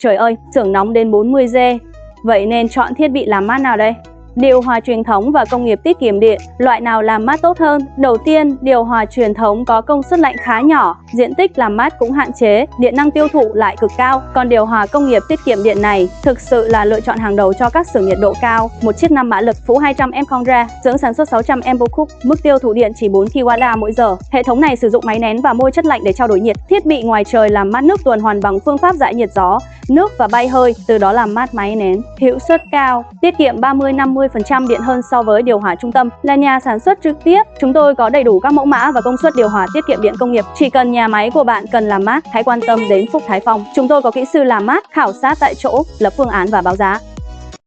Trời ơi, xưởng nóng đến 40°. Vậy nên chọn thiết bị làm mát nào đây? Điều hòa truyền thống và công nghiệp tiết kiệm điện, loại nào làm mát tốt hơn? Đầu tiên, điều hòa truyền thống có công suất lạnh khá nhỏ, diện tích làm mát cũng hạn chế, điện năng tiêu thụ lại cực cao. Còn điều hòa công nghiệp tiết kiệm điện này thực sự là lựa chọn hàng đầu cho các xưởng nhiệt độ cao. Một chiếc 5 mã lực Phú 200M Conra, xưởng sản xuất 600M Bocook, mức tiêu thụ điện chỉ 4 kWh mỗi giờ. Hệ thống này sử dụng máy nén và môi chất lạnh để trao đổi nhiệt. Thiết bị ngoài trời làm mát nước tuần hoàn bằng phương pháp giải nhiệt gió, nước và bay hơi, từ đó làm mát máy nén. Hiệu suất cao, tiết kiệm 30-50% điện hơn so với điều hòa trung tâm. Là nhà sản xuất trực tiếp, chúng tôi có đầy đủ các mẫu mã và công suất điều hòa tiết kiệm điện công nghiệp. Chỉ cần nhà máy của bạn cần làm mát, hãy quan tâm đến Phúc Thái Phong. Chúng tôi có kỹ sư làm mát, khảo sát tại chỗ, lập phương án và báo giá.